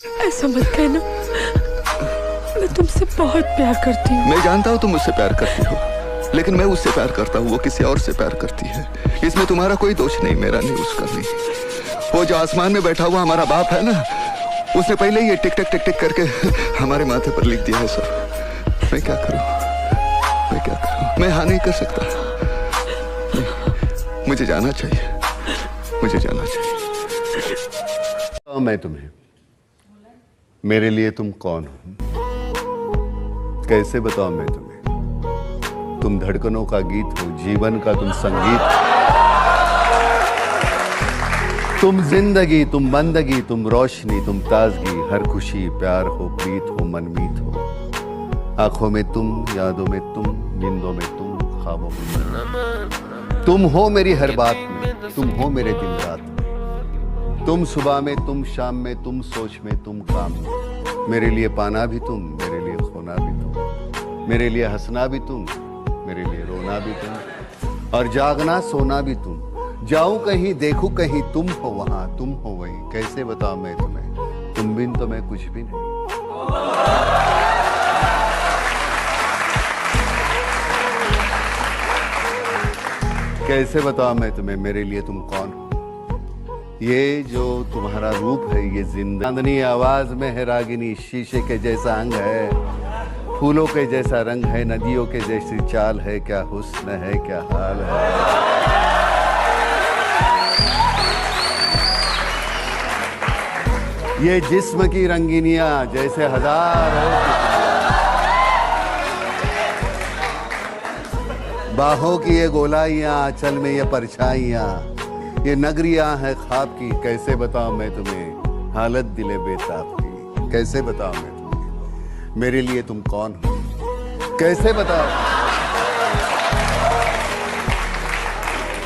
ऐसा मत कहना, मैं तुमसे बहुत प्यार करती हूँ। मैं जानता हूँ तुम मुझसे प्यार करती हो, लेकिन मैं उससे प्यार करता हूँ, वो किसी और से प्यार करती है। इसमें तुम्हारा कोई दोष नहीं, मेरा नहीं, उसका नहीं। वो जो आसमान में बैठा हुआ हमारा बाप है ना, उसने पहले ही ये टिक टिक टिक टिक करके हमारे माथे पर लिख दिया है सब। मैं क्या करूँ, मैं क्या करूँ? मैं हाँ नहीं कर सकता। मुझे जाना चाहिए, मुझे जाना चाहिए। मैं तुम्हें, मेरे लिए तुम कौन हो? कैसे बताओ मैं तुम्हें? तुम धड़कनों का गीत हो, जीवन का तुम संगीत हो। तुम जिंदगी, तुम बंदगी, तुम रोशनी, तुम ताजगी, हर खुशी, प्यार हो, प्रीत हो, मनमीत हो। आंखों में तुम, यादों में तुम, नींदों में तुम, ख्वाबों में तुम हो मेरी हर बात में, तुम हो मेरे दिन रात में। तुम सुबह में, तुम शाम में, तुम सोच में, तुम काम में। मेरे लिए पाना भी तुम, मेरे लिए खोना भी तुम, मेरे लिए हंसना भी तुम, मेरे लिए रोना भी तुम, और जागना सोना भी तुम। जाऊं कहीं, देखूं कहीं, तुम हो वहां, तुम हो वहीं। कैसे बताऊं मैं तुम्हें? तुम बिन तो मैं कुछ भी नहीं। कैसे बताऊं मैं तुम्हें, मेरे लिए तुम कौन हो? ये जो तुम्हारा रूप है, ये जिंदानी आवाज में है रागिनी, शीशे के जैसा अंग है, फूलों के जैसा रंग है, नदियों के जैसी चाल है, क्या हुस्न है, क्या हाल है। ये जिस्म की रंगीनियां जैसे हजारों बाहों की ये गोलाइयां, आंचल में ये परछाइयां, ये नगरियां हैं ख्वाब की। कैसे बताऊं मैं तुम्हें हालत दिले बेताब की? कैसे बताऊं मैं तुम्हें मेरे लिए तुम कौन हो? कैसे बताओ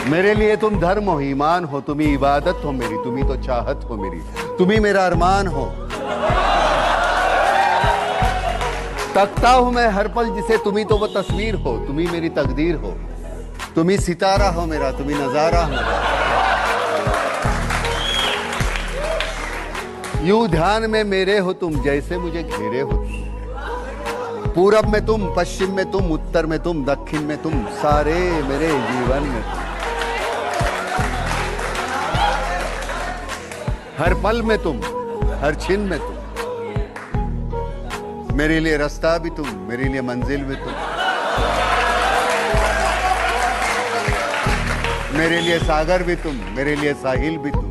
मेरे लिए तुम धर्म हो, ईमान हो, तुम ही इबादत हो मेरी, तुम ही तो चाहत हो मेरी, तुम ही मेरा अरमान हो। तकता हूं मैं हर पल जिसे, तुम ही तो वो तस्वीर हो, तुम ही मेरी तकदीर हो, तुम ही सितारा हो मेरा, तुम ही नजारा हो मेरा। यूं ध्यान में मेरे हो तुम, जैसे मुझे घेरे हो तुम। पूरब में तुम, पश्चिम में तुम, उत्तर में तुम, दक्षिण में तुम, सारे मेरे जीवन में तुम। हर पल में तुम, हर छिन में तुम। मेरे लिए रास्ता भी तुम, मेरे लिए मंजिल भी तुम, मेरे लिए सागर भी तुम, मेरे लिए साहिल भी तुम।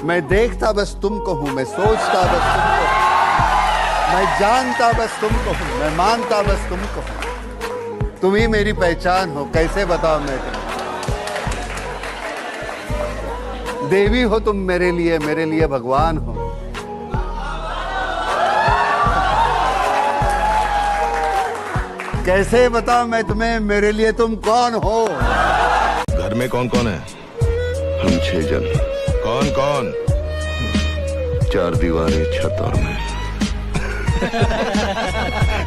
मैं देखता बस तुमको हूं, मैं सोचता बस तुमको हूं, मैं जानता बस तुमको हूं, मैं मानता बस तुमको हूं। तुम ही मेरी पहचान हो। कैसे बताओ मैं तुम्हें? देवी हो तुम मेरे लिए भगवान हो। कैसे बताओ मैं तुम्हें, मेरे लिए तुम कौन हो? घर में कौन कौन है? हम 6 जन। कौन कौन? 4 दीवारें, छत और मैं।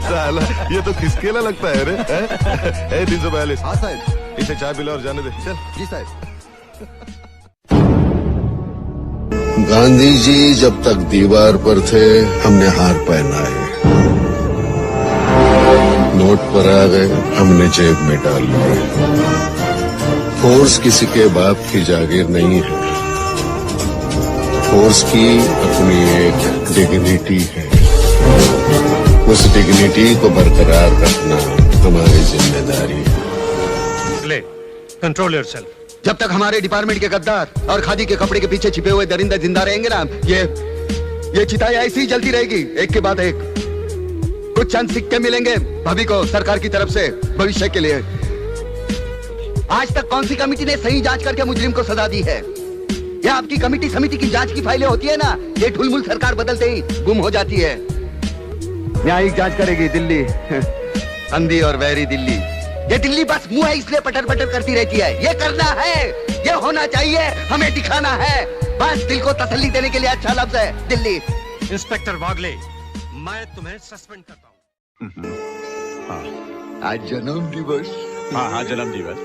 साला ये तो खिसकेला लगता है रे। 342। हाँ साहब। इसे चाय पिला और जाने दे। चल। जी साहब। गांधी जी जब तक दीवार पर थे, हमने हार पहनाए, नोट पर आ गए, हमने जेब में डाल लिए। फोर्स किसी के बाप की जागीर नहीं है, फोर्स की अपनी एक डिग्निटी है। उस डिग्निटी को बरकरार रखना हमारी जिम्मेदारी है। ले, कंट्रोल योरसेल्फ। जब तक हमारे डिपार्टमेंट के गद्दार और खादी के कपड़े के पीछे छिपे हुए दरिंदे जिंदा रहेंगे ना, ये चिताएं ऐसी ही जलती रहेगी, एक के बाद एक। कुछ चंद सिक्के मिलेंगे भाभी को सरकार की तरफ से भविष्य के लिए। आज तक कौन सी कमेटी ने सही जांच करके मुजरिम को सजा दी है? ये आपकी कमेटी समिति की जांच की फाइलें होती है ना, ये ढुलमुल सरकार बदलते ही गुम हो जाती है। न्यायिक जांच करेगी दिल्ली, अंधी और वैरी दिल्ली। ये दिल्ली बस मुंह है इसलिए पटर पटर करती रहती है। ये करना है, ये होना चाहिए, हमें दिखाना है। बस दिल को तसल्ली देने के लिए अच्छा लफ्ज है दिल्ली। इंस्पेक्टर वागले, मैं तुम्हें सस्पेंड करता हूँ। आज जन्म दिवस। हाँ जन्म दिवस।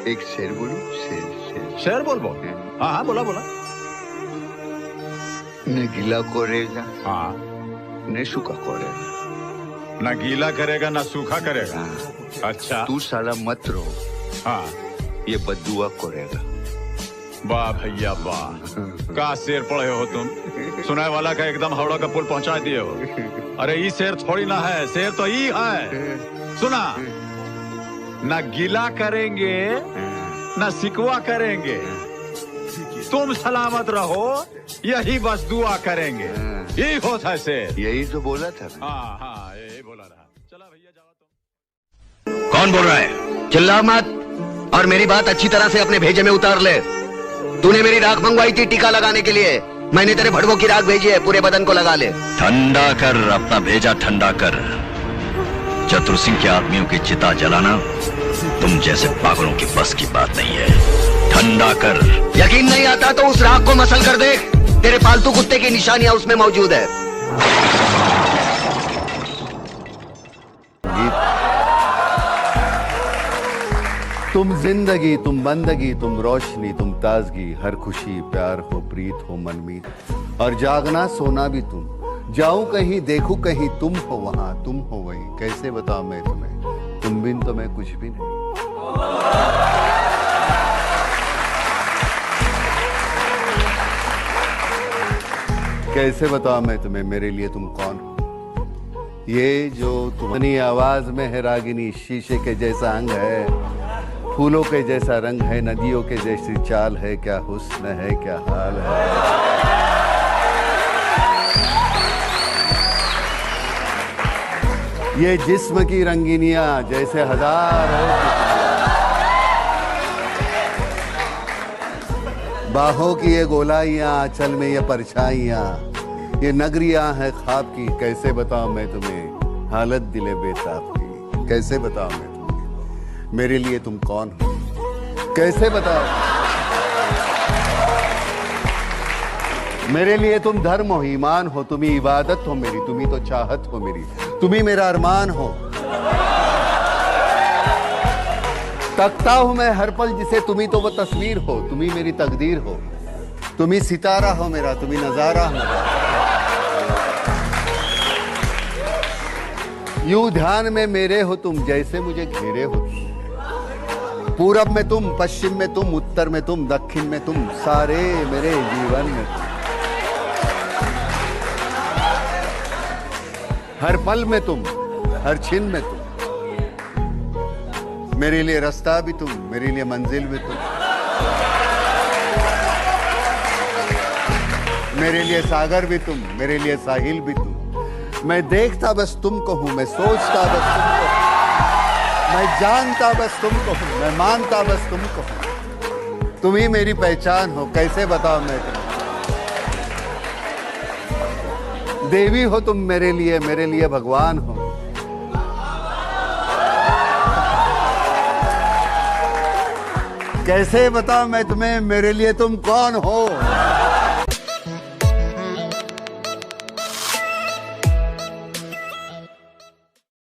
एक शेर बोलूं? शेर शेर बोल। हाँ बोला। ने गीला करेगा हाँ, ने सूखा करेगा। ना गीला करेगा ना सूखा करेगा। अच्छा, तू साला मत रो, हाँ, ये बद्दुआ करेगा। वाह भैया वाह, का शेर पढ़े हो तुम। सुनाए वाला का एकदम हावड़ा का पुल पहुंचा दिए हो। अरे ये शेर थोड़ी ना है, शेर तो ये है। सुना, ना गीला करेंगे ना सिकवा करेंगे, तुम सलामत रहो, यही बस दुआ करेंगे। यही होता है शेर। यही तो बोला था ना। हाँ हाँ, यही बोला रहा। चला भैया जाओ तुम। कौन बोल रहा है? चिल्ला मत और मेरी बात अच्छी तरह से अपने भेजे में उतार ले। तूने मेरी राख मंगवाई थी टीका लगाने के लिए, मैंने तेरे भड़वों की राख भेजी है, पूरे बदन को लगा ले। ठंडा कर अपना भेजा, ठंडा कर। चतुर सिंह के आदमियों की चिता जलाना तुम जैसे पागलों की बस की बात नहीं है। ठंडा कर। यकीन नहीं आता तो उस राख को मसल कर देख, तेरे पालतू कुत्ते की निशानियां उसमें मौजूद है। तुम जिंदगी, तुम बंदगी, तुम रोशनी, तुम ताजगी, हर खुशी प्यार हो, प्रीत हो, मनमीत और जागना सोना भी तुम। जाऊं कहीं देखूं कहीं, तुम हो वहां, तुम हो वहीं। कैसे बताऊं मैं तुम्हें, तुम बिन तो मैं कुछ भी नहीं। कैसे बताऊं मैं तुम्हें, मेरे लिए तुम कौन हो। ये जो तुम्हारी आवाज में है रागिनी, शीशे के जैसा अंग है, फूलों के जैसा रंग है, नदियों के जैसी चाल है, क्या हुस्न है, क्या हाल है। ये जिस्म की रंगीनियां जैसे हजारों बाहों की ये गोलाइयां, आंचल में ये परछाइयां, ये नगरियां हैं ख्वाब की। कैसे बताऊं मैं तुम्हें हालत दिले बेताब की। कैसे बताऊं मैं तुम्हें, मेरे लिए तुम कौन हो। कैसे बताओ, मेरे लिए तुम धर्म हो, ईमान हो, तुम ही इबादत हो मेरी, तुम ही तो चाहत हो मेरी, तुम ही मेरा अरमान हो। तकता हूं मैं हर पल जिसे, तुम ही तो वो तस्वीर हो, तुम ही मेरी तकदीर हो, तुम ही सितारा हो मेरा, तुम ही नजारा हो मेरा। यूं ध्यान में मेरे हो तुम, जैसे मुझे घेरे हो तुम। पूरब में तुम, पश्चिम में तुम, उत्तर में तुम, दक्षिण में तुम, सारे मेरे जीवन में तुम। हर पल में तुम, हर छिन में तुम। मेरे लिए रास्ता भी तुम, मेरे लिए मंजिल भी तुम, मेरे लिए सागर भी तुम, मेरे लिए साहिल भी तुम। मैं देखता बस तुमको हूं, मैं सोचता बस तुमको हूं, मैं जानता बस तुमको हूं, मैं मानता बस तुमको हूं। तुम ही मेरी पहचान हो। कैसे बताओ मैं तुम्हें, देवी हो तुम मेरे लिए भगवान हो। कैसे बताऊं मैं तुम्हें, मेरे लिए तुम कौन हो।